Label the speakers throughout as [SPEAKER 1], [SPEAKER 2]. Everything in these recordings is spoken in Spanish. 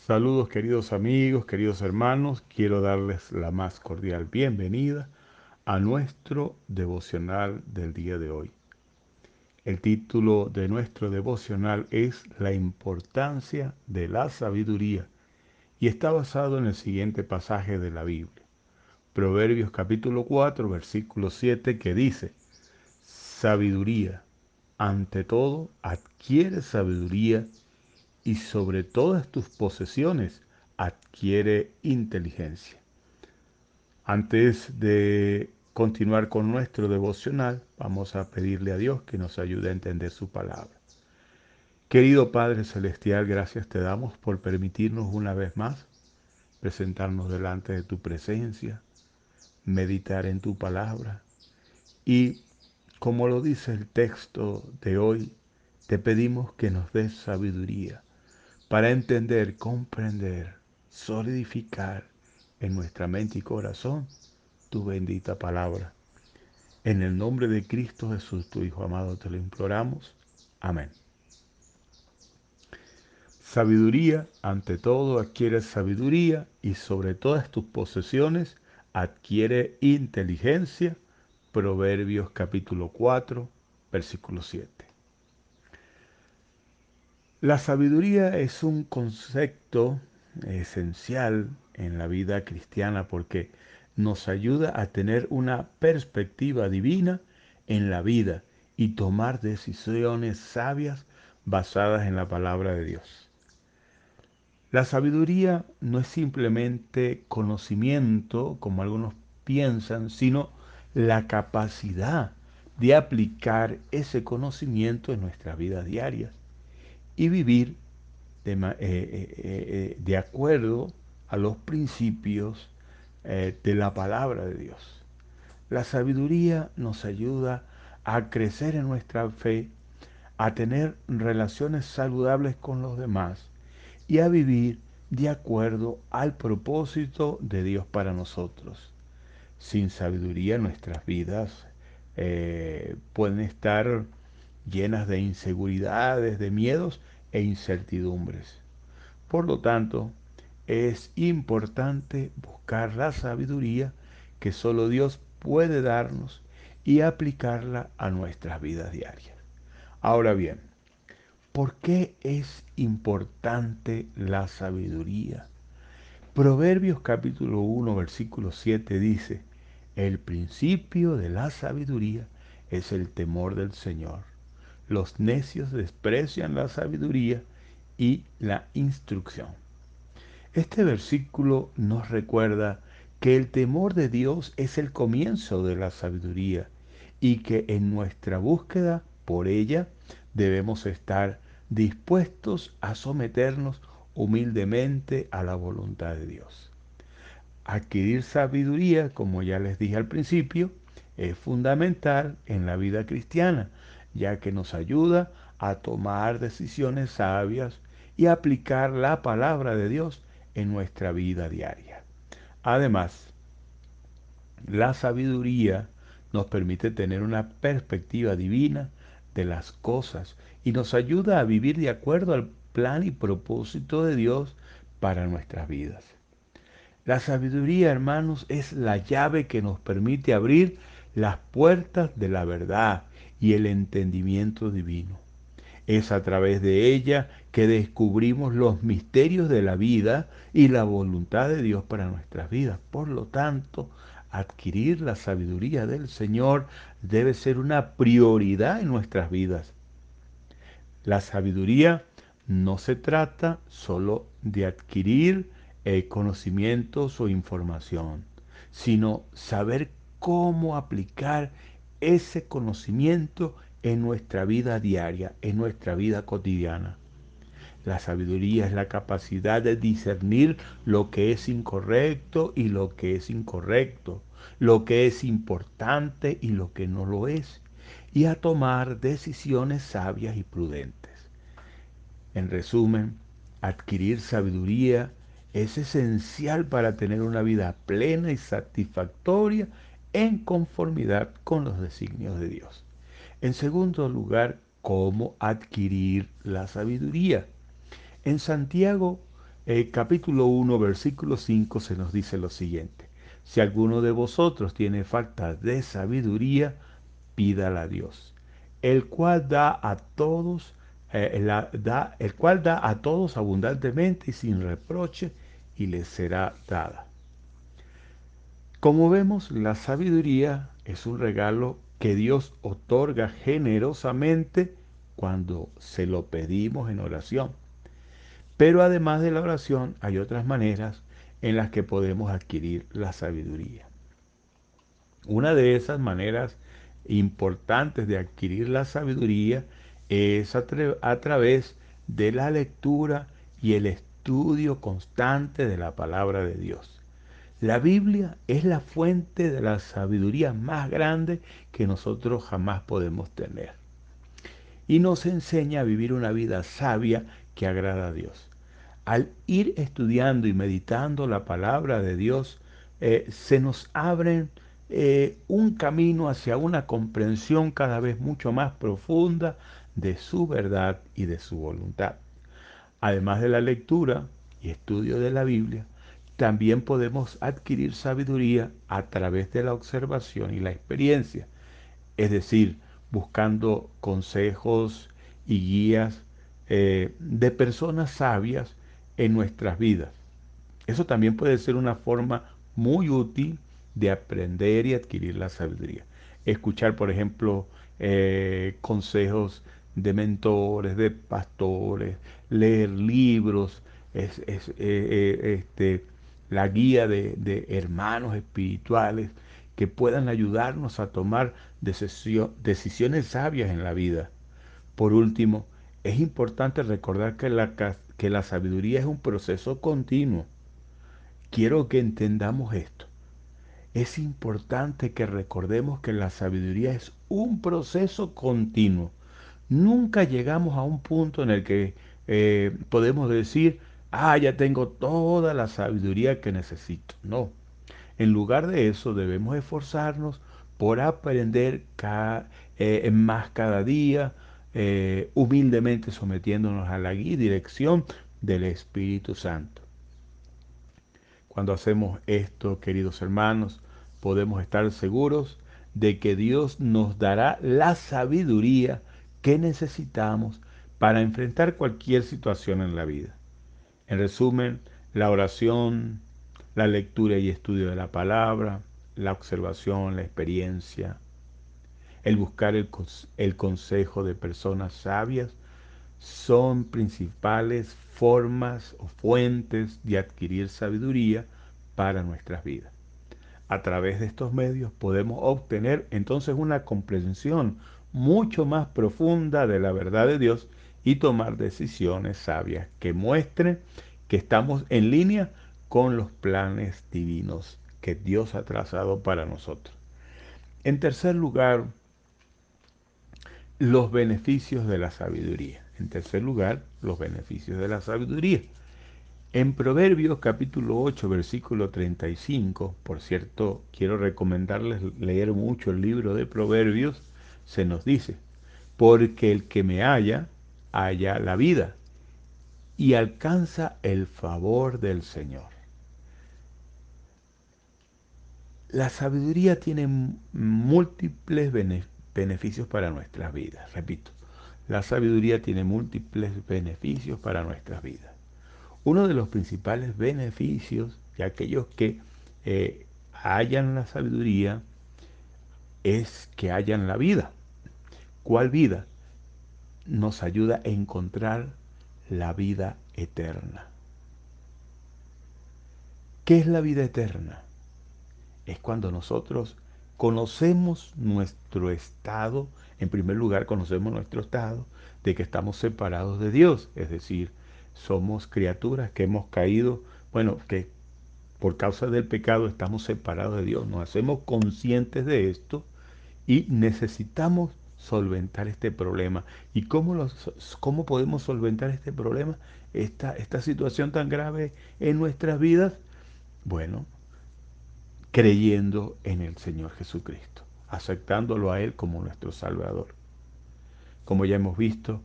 [SPEAKER 1] Saludos queridos amigos, queridos hermanos, quiero darles la más cordial bienvenida a nuestro devocional del día de hoy. El título de nuestro devocional es La importancia de la sabiduría y está basado en el siguiente pasaje de la Biblia. Proverbios capítulo 4, versículo 7 que dice, Sabiduría, ante todo, adquiere sabiduría y sobre todas tus posesiones adquiere inteligencia. Antes de continuar con nuestro devocional, vamos a pedirle a Dios que nos ayude a entender su palabra. Querido Padre Celestial, gracias te damos por permitirnos una vez más presentarnos delante de tu presencia, meditar en tu palabra y, como lo dice el texto de hoy, te pedimos que nos des sabiduría para entender, comprender, solidificar en nuestra mente y corazón tu bendita palabra. En el nombre de Cristo Jesús, tu Hijo amado, te lo imploramos. Amén. Sabiduría, ante todo, adquiere sabiduría y sobre todas tus posesiones adquiere inteligencia. Proverbios capítulo 4, versículo 7. La sabiduría es un concepto esencial en la vida cristiana porque nos ayuda a tener una perspectiva divina en la vida y tomar decisiones sabias basadas en la palabra de Dios. La sabiduría no es simplemente conocimiento, como algunos piensan, sino la capacidad de aplicar ese conocimiento en nuestra vida diaria y vivir de acuerdo a los principios de la palabra de Dios. La sabiduría nos ayuda a crecer en nuestra fe, a tener relaciones saludables con los demás y a vivir de acuerdo al propósito de Dios para nosotros. Sin sabiduría nuestras vidas pueden estar llenas de inseguridades, de miedos e incertidumbres. Por lo tanto, es importante buscar la sabiduría que solo Dios puede darnos y aplicarla a nuestras vidas diarias. Ahora bien, ¿por qué es importante la sabiduría? Proverbios capítulo 1, versículo 7 dice, el principio de la sabiduría es el temor del Señor. Los necios desprecian la sabiduría y la instrucción. Este versículo nos recuerda que el temor de Dios es el comienzo de la sabiduría y que en nuestra búsqueda por ella debemos estar dispuestos a someternos humildemente a la voluntad de Dios. Adquirir sabiduría, como ya les dije al principio, es fundamental en la vida cristiana, ya que nos ayuda a tomar decisiones sabias y aplicar la palabra de Dios en nuestra vida diaria. Además, la sabiduría nos permite tener una perspectiva divina de las cosas y nos ayuda a vivir de acuerdo al plan y propósito de Dios para nuestras vidas. La sabiduría, hermanos, es la llave que nos permite abrir las puertas de la verdad y el entendimiento divino. Es a través de ella que descubrimos los misterios de la vida y la voluntad de Dios para nuestras vidas. Por lo tanto, adquirir la sabiduría del Señor debe ser una prioridad en nuestras vidas. La sabiduría no se trata solo de adquirir conocimientos o información, sino saber cómo aplicar ese conocimiento en nuestra vida diaria, en nuestra vida cotidiana. La sabiduría es la capacidad de discernir lo que es incorrecto y lo que es incorrecto, lo que es importante y lo que no lo es, y a tomar decisiones sabias y prudentes. En resumen, adquirir sabiduría es esencial para tener una vida plena y satisfactoria en conformidad con los designios de Dios. En segundo lugar, ¿cómo adquirir la sabiduría? En Santiago capítulo 1, versículo 5 se nos dice lo siguiente. Si alguno de vosotros tiene falta de sabiduría, pídala a Dios, el cual da a todos, el cual da a todos abundantemente y sin reproche, y les será dada. Como vemos, la sabiduría es un regalo que Dios otorga generosamente cuando se lo pedimos en oración. Pero además de la oración, hay otras maneras en las que podemos adquirir la sabiduría. Una de esas maneras importantes de adquirir la sabiduría es a través de la lectura y el estudio constante de la palabra de Dios. La Biblia es la fuente de la sabiduría más grande que nosotros jamás podemos tener. Y nos enseña a vivir una vida sabia que agrada a Dios. Al ir estudiando y meditando la palabra de Dios, se nos abre un camino hacia una comprensión cada vez mucho más profunda de su verdad y de su voluntad. Además de la lectura y estudio de la Biblia, también podemos adquirir sabiduría a través de la observación y la experiencia, es decir, buscando consejos y guías de personas sabias en nuestras vidas. Eso también puede ser una forma muy útil de aprender y adquirir la sabiduría. Escuchar, por ejemplo, consejos de mentores, de pastores, leer libros, la guía de hermanos espirituales que puedan ayudarnos a tomar decisiones sabias en la vida. Por último, es importante recordar que la sabiduría es un proceso continuo. Quiero que entendamos esto. Es importante que recordemos que la sabiduría es un proceso continuo. Nunca llegamos a un punto en el que podemos decir, ya tengo toda la sabiduría que necesito. No. En lugar de eso, debemos esforzarnos por aprender más cada día, humildemente sometiéndonos a la guía y dirección del Espíritu Santo. Cuando hacemos esto, queridos hermanos, podemos estar seguros de que Dios nos dará la sabiduría que necesitamos para enfrentar cualquier situación en la vida. En resumen, la oración, la lectura y estudio de la palabra, la observación, la experiencia, el buscar el consejo de personas sabias son principales formas o fuentes de adquirir sabiduría para nuestras vidas. A través de estos medios podemos obtener entonces una comprensión mucho más profunda de la verdad de Dios y tomar decisiones sabias que muestren que estamos en línea con los planes divinos que Dios ha trazado para nosotros. En tercer lugar, los beneficios de la sabiduría. En tercer lugar, los beneficios de la sabiduría. En Proverbios capítulo 8, versículo 35, por cierto, quiero recomendarles leer mucho el libro de Proverbios, se nos dice, porque el que me halla, halla la vida y alcanza el favor del Señor. La sabiduría tiene múltiples beneficios para nuestras vidas. Repito, la sabiduría tiene múltiples beneficios para nuestras vidas. Uno de los principales beneficios de aquellos que hallan la sabiduría es que hallan la vida. ¿Cuál vida? Nos ayuda a encontrar la vida eterna. ¿Qué es la vida eterna? Es cuando nosotros conocemos nuestro estado, en primer lugar conocemos nuestro estado de que estamos separados de Dios, es decir, somos criaturas que hemos caído, bueno, que por causa del pecado estamos separados de Dios, nos hacemos conscientes de esto y necesitamos solventar este problema. ¿Y cómo podemos solventar este problema, esta situación tan grave en nuestras vidas? Bueno, creyendo en el Señor Jesucristo, aceptándolo a Él como nuestro Salvador. Como ya hemos visto,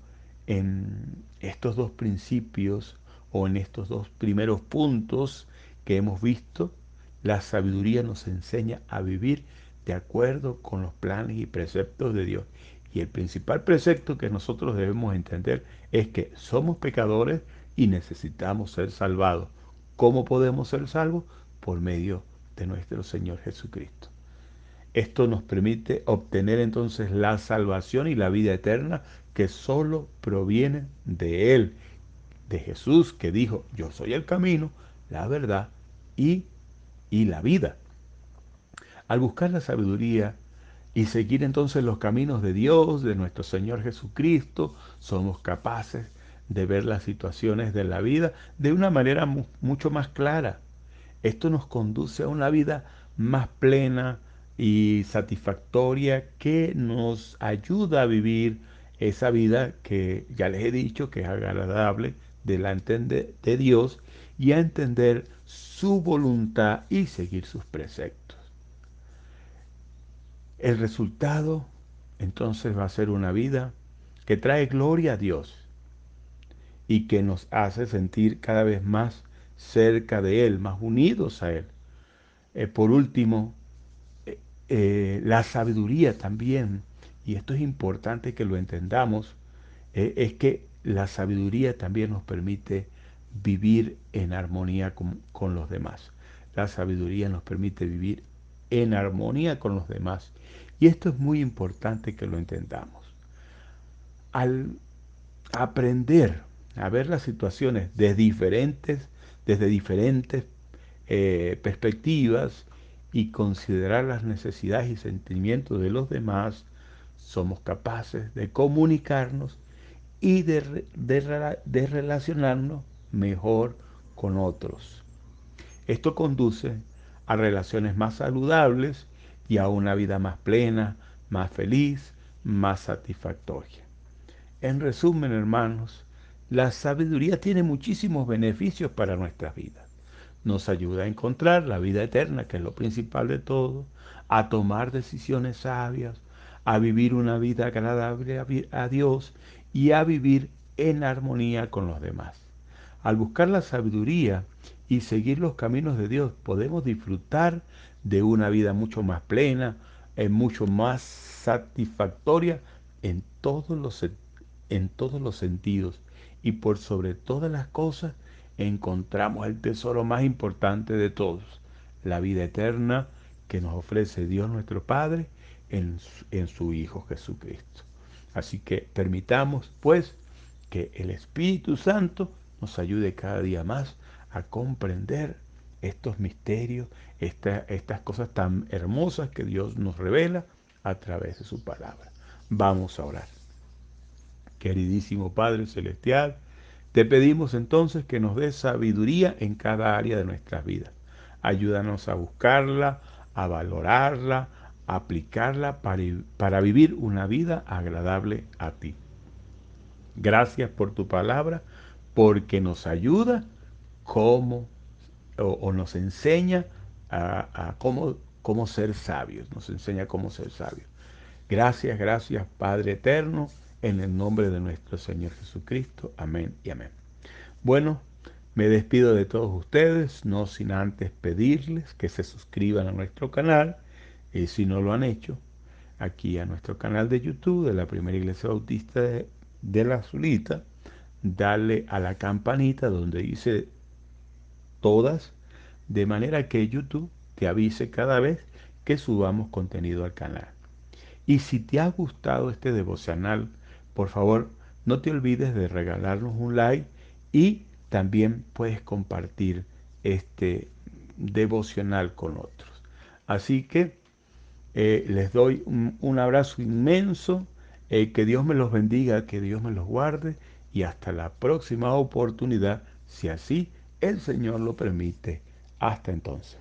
[SPEAKER 1] en estos dos principios o en estos dos primeros puntos que hemos visto, la sabiduría nos enseña a vivir de acuerdo con los planes y preceptos de Dios. Y el principal precepto que nosotros debemos entender es que somos pecadores y necesitamos ser salvados. ¿Cómo podemos ser salvos? Por medio de nuestro Señor Jesucristo. Esto nos permite obtener entonces la salvación y la vida eterna que solo proviene de Él, de Jesús, que dijo, yo soy el camino, la verdad y la vida. Al buscar la sabiduría y seguir entonces los caminos de Dios, de nuestro Señor Jesucristo, somos capaces de ver las situaciones de la vida de una manera mucho más clara. Esto nos conduce a una vida más plena y satisfactoria que nos ayuda a vivir esa vida que ya les he dicho que es agradable delante de Dios y a entender su voluntad y seguir sus preceptos. El resultado entonces va a ser una vida que trae gloria a Dios y que nos hace sentir cada vez más cerca de Él, más unidos a Él. Por último, la sabiduría también, y esto es importante que lo entendamos, es que la sabiduría también nos permite vivir en armonía con los demás. La sabiduría nos permite vivir en armonía con los demás. Y esto es muy importante que lo entendamos. Al aprender a ver las situaciones desde diferentes perspectivas y considerar las necesidades y sentimientos de los demás, somos capaces de comunicarnos y de relacionarnos mejor con otros. Esto conduce a relaciones más saludables y a una vida más plena, más feliz, más satisfactoria. En resumen, hermanos, la sabiduría tiene muchísimos beneficios para nuestras vidas. Nos ayuda a encontrar la vida eterna, que es lo principal de todo, a tomar decisiones sabias, a vivir una vida agradable a Dios y a vivir en armonía con los demás. Al buscar la sabiduría y seguir los caminos de Dios, podemos disfrutar de una vida mucho más plena, mucho más satisfactoria en en todos los sentidos. Y por sobre todas las cosas, encontramos el tesoro más importante de todos, la vida eterna que nos ofrece Dios nuestro Padre en su Hijo Jesucristo. Así que permitamos, pues, que el Espíritu Santo nos ayude cada día más a comprender estos misterios, estas cosas tan hermosas que Dios nos revela a través de su palabra. Vamos a orar. Queridísimo Padre Celestial, te pedimos entonces que nos des sabiduría en cada área de nuestras vidas. Ayúdanos a buscarla, a valorarla, a aplicarla para vivir una vida agradable a ti. Gracias por tu palabra, porque nos ayuda cómo, o nos enseña a cómo ser sabios, nos enseña cómo ser sabios. Gracias, gracias Padre Eterno, en el nombre de nuestro Señor Jesucristo. Amén y amén. Bueno, me despido de todos ustedes, no sin antes pedirles que se suscriban a nuestro canal, y si no lo han hecho, aquí a nuestro canal de YouTube de la Primera Iglesia Bautista de la Zulita, dale a la campanita donde dice todas, de manera que YouTube te avise cada vez que subamos contenido al canal. Y si te ha gustado este devocional, por favor, no te olvides de regalarnos un like y también puedes compartir este devocional con otros. Así que les doy un abrazo inmenso, que Dios me los bendiga, que Dios me los guarde y hasta la próxima oportunidad, si así el Señor lo permite. Hasta entonces.